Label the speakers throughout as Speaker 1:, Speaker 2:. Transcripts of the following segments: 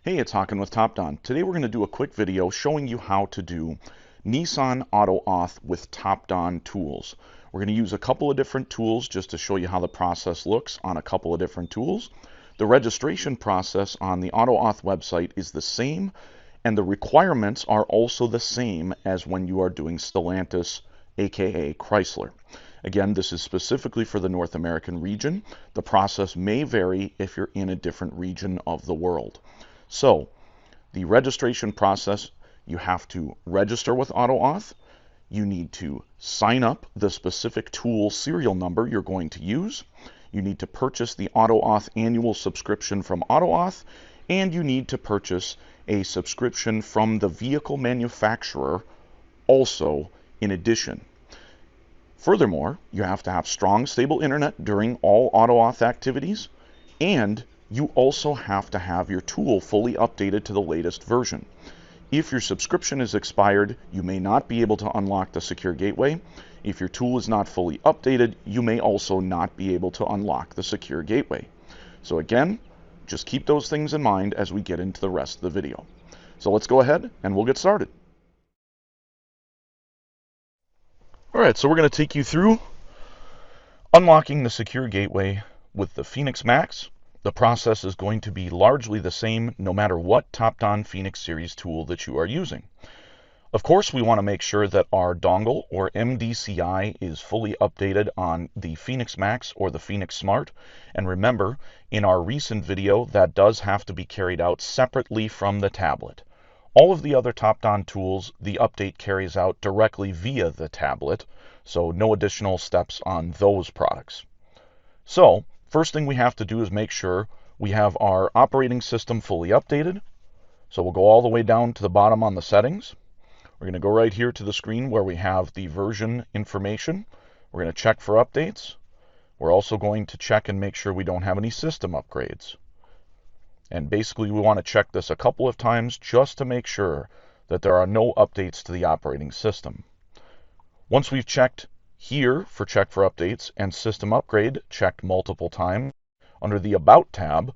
Speaker 1: Hey, it's Hawken with Topdon. Today we're going to do a quick video showing you how to do Nissan AutoAuth with Topdon tools. We're going to use a couple of different tools just to show you how the process looks on a couple of different tools. The registration process on the AutoAuth website is the same, and the requirements are also the same as when you are doing Stellantis, aka Chrysler. Again, this is specifically for the North American region. The process may vary if you're in a different region of the world. So, the registration process, you have to register with AutoAuth. You need to sign up the specific tool serial number you're going to use. You need to purchase the AutoAuth annual subscription from AutoAuth, and you need to purchase a subscription from the vehicle manufacturer also in addition. Furthermore, you have to have strong, stable internet during all AutoAuth activities, and you also have to have your tool fully updated to the latest version. If your subscription is expired, you may not be able to unlock the secure gateway. If your tool is not fully updated, you may also not be able to unlock the secure gateway. So again, just keep those things in mind as we get into the rest of the video. So let's go ahead and we'll get started. Alright, so we're going to take you through unlocking the secure gateway with the Phoenix Max. The process is going to be largely the same no matter what Topdon Phoenix Series tool that you are using. Of course, we want to make sure that our dongle or MDCI is fully updated on the Phoenix Max or the Phoenix Smart. And remember, in our recent video, that does have to be carried out separately from the tablet. All of the other Topdon tools, the update carries out directly via the tablet, so no additional steps on those products. So, first thing we have to do is make sure we have our operating system fully updated. So we'll go all the way down to the bottom on the settings. We're going to go right here to the screen where we have the version information. We're going to check for updates. We're also going to check and make sure we don't have any system upgrades. And basically we want to check this a couple of times just to make sure that there are no updates to the operating system. Once we've checked here for check for updates and system upgrade checked multiple times under the About tab,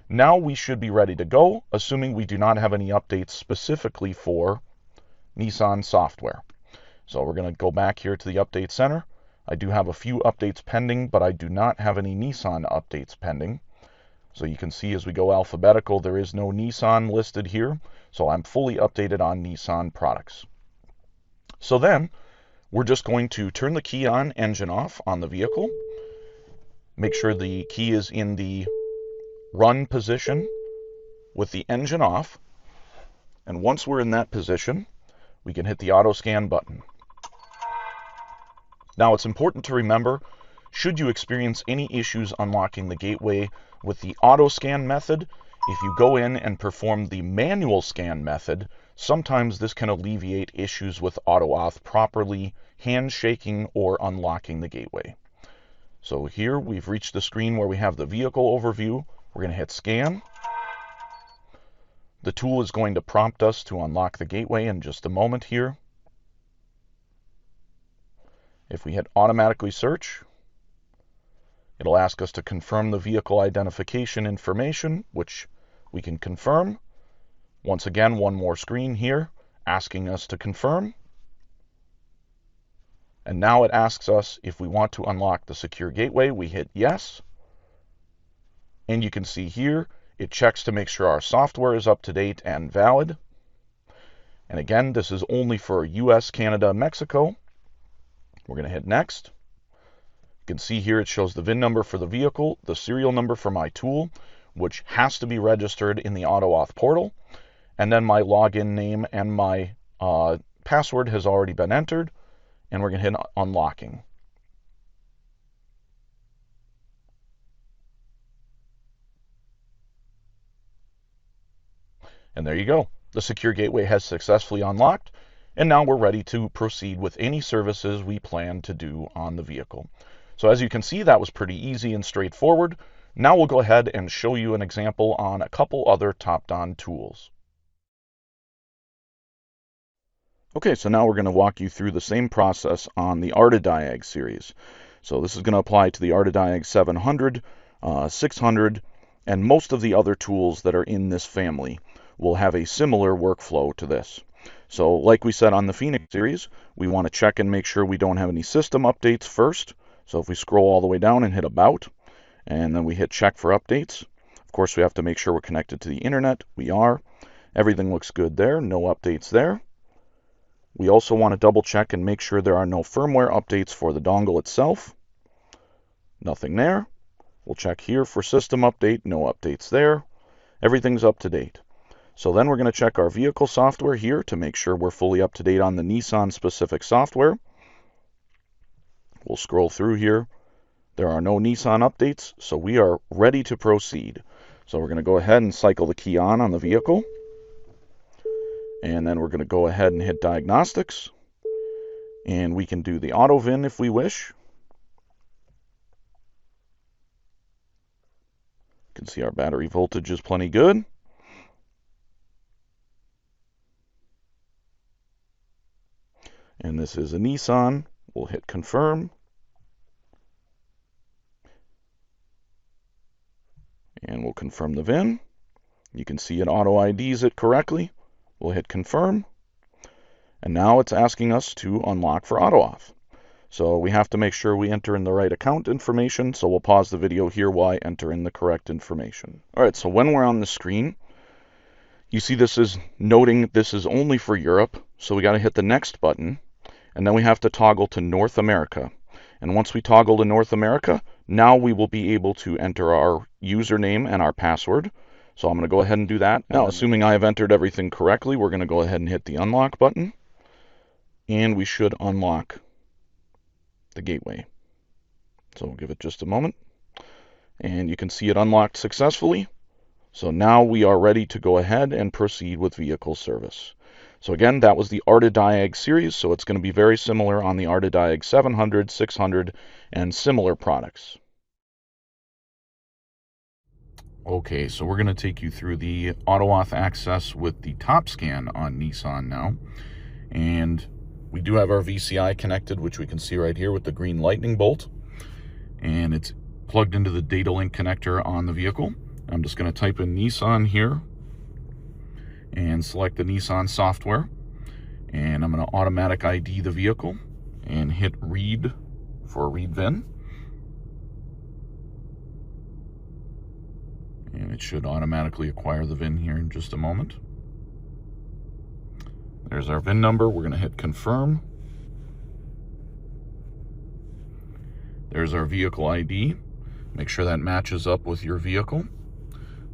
Speaker 1: now we should be ready to go, assuming we do not have any updates specifically for Nissan software. So we're going to go back here to the Update Center. I do have a few updates pending, but I do not have any Nissan updates pending. So you can see as we go alphabetical, there is no Nissan listed here, so I'm fully updated on Nissan products. So then, we're just going to turn the key on, engine off on the vehicle. Make sure the key is in the run position with the engine off. And once we're in that position, we can hit the auto scan button. Now it's important to remember, should you experience any issues unlocking the gateway with the auto scan method, if you go in and perform the manual scan method, sometimes this can alleviate issues with AutoAuth properly handshaking or unlocking the gateway. So here we've reached the screen where we have the vehicle overview. We're going to hit scan. The tool is going to prompt us to unlock the gateway in just a moment here. If we hit automatically search, it'll ask us to confirm the vehicle identification information, which we can confirm. Once again, one more screen here asking us to confirm. And now it asks us if we want to unlock the secure gateway. We hit yes. And you can see here, it checks to make sure our software is up to date and valid. And again, this is only for US, Canada, Mexico. We're going to hit next. You can see here it shows the VIN number for the vehicle, the serial number for my tool, which has to be registered in the AutoAuth portal. And then my login name and my password has already been entered. And we're going to hit unlocking. And there you go. The secure gateway has successfully unlocked. And now we're ready to proceed with any services we plan to do on the vehicle. So as you can see, that was pretty easy and straightforward. Now we'll go ahead and show you an example on a couple other Topdon tools. Okay, so now we're going to walk you through the same process on the ArtiDiag series. So this is going to apply to the ArtiDiag 700, 600, and most of the other tools that are in this family will have a similar workflow to this. So like we said on the Phoenix series, we want to check and make sure we don't have any system updates first. So if we scroll all the way down and hit About, and then we hit Check for Updates, of course we have to make sure we're connected to the internet. We are. Everything looks good there. No updates there. We also want to double check and make sure there are no firmware updates for the dongle itself. Nothing there. We'll check here for system update. No updates there. Everything's up to date. So then we're going to check our vehicle software here to make sure we're fully up to date on the Nissan specific software. We'll scroll through here. There are no Nissan updates, so we are ready to proceed. So we're going to go ahead and cycle the key on the vehicle. And then we're going to go ahead and hit Diagnostics. And we can do the auto VIN if we wish. You can see our battery voltage is plenty good. And this is a Nissan. We'll hit Confirm. And we'll confirm the VIN. You can see it auto IDs it correctly. We'll hit Confirm. And now it's asking us to unlock for AutoAuth. So we have to make sure we enter in the right account information. So we'll pause the video here while I enter in the correct information. All right, so when we're on the screen, you see this is noting this is only for Europe. So we got to hit the Next button. And then we have to toggle to North America. And once we toggle to North America, now we will be able to enter our username and our password. So I'm going to go ahead and do that. Now, assuming I have entered everything correctly, we're going to go ahead and hit the Unlock button. And we should unlock the gateway. So we'll give it just a moment. And you can see it unlocked successfully. So now we are ready to go ahead and proceed with vehicle service. So again, that was the ArtiDiag series, so it's going to be very similar on the ArtiDiag 700, 600, and similar products. Okay, so we're going to take you through the AutoAuth access with the TopScan on Nissan now. And we do have our VCI connected, which we can see right here with the green lightning bolt. And it's plugged into the data link connector on the vehicle. I'm just going to type in Nissan here and select the Nissan software, and I'm going to automatic ID the vehicle and hit read for read VIN, and it should automatically acquire the VIN here in just a moment. There's our VIN number. We're going to hit confirm. There's our vehicle ID. Make sure that matches up with your vehicle.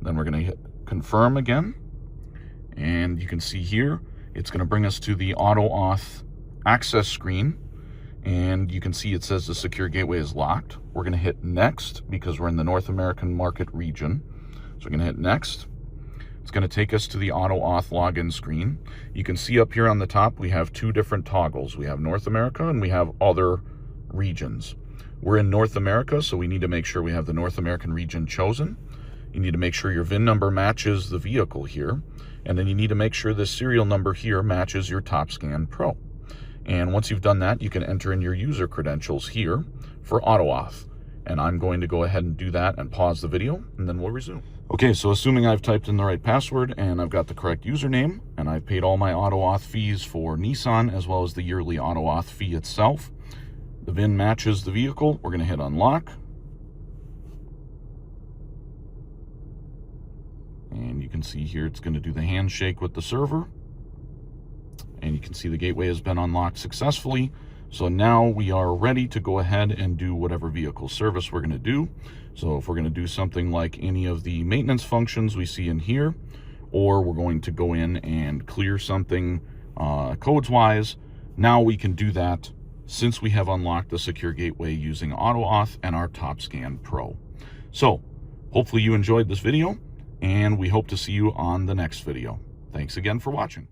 Speaker 1: Then we're going to hit confirm again. And you can see here, it's going to bring us to the AutoAuth access screen. And you can see it says the secure gateway is locked. We're going to hit next because we're in the North American market region. So we're going to hit next. It's going to take us to the AutoAuth login screen. You can see up here on the top, we have two different toggles. We have North America and we have other regions. We're in North America, so we need to make sure we have the North American region chosen. You need to make sure your VIN number matches the vehicle here. And then you need to make sure this serial number here matches your TopScan Pro. And once you've done that, you can enter in your user credentials here for AutoAuth. And I'm going to go ahead and do that and pause the video, and then we'll resume. Okay, so assuming I've typed in the right password and I've got the correct username, and I've paid all my AutoAuth fees for Nissan as well as the yearly AutoAuth fee itself, the VIN matches the vehicle. We're going to hit unlock. And you can see here it's going to do the handshake with the server. And you can see the gateway has been unlocked successfully. So now we are ready to go ahead and do whatever vehicle service we're going to do. So if we're going to do something like any of the maintenance functions we see in here, or we're going to go in and clear something codes-wise, now we can do that since we have unlocked the secure gateway using AutoAuth and our TopScan Pro. So hopefully you enjoyed this video, and we hope to see you on the next video. Thanks again for watching.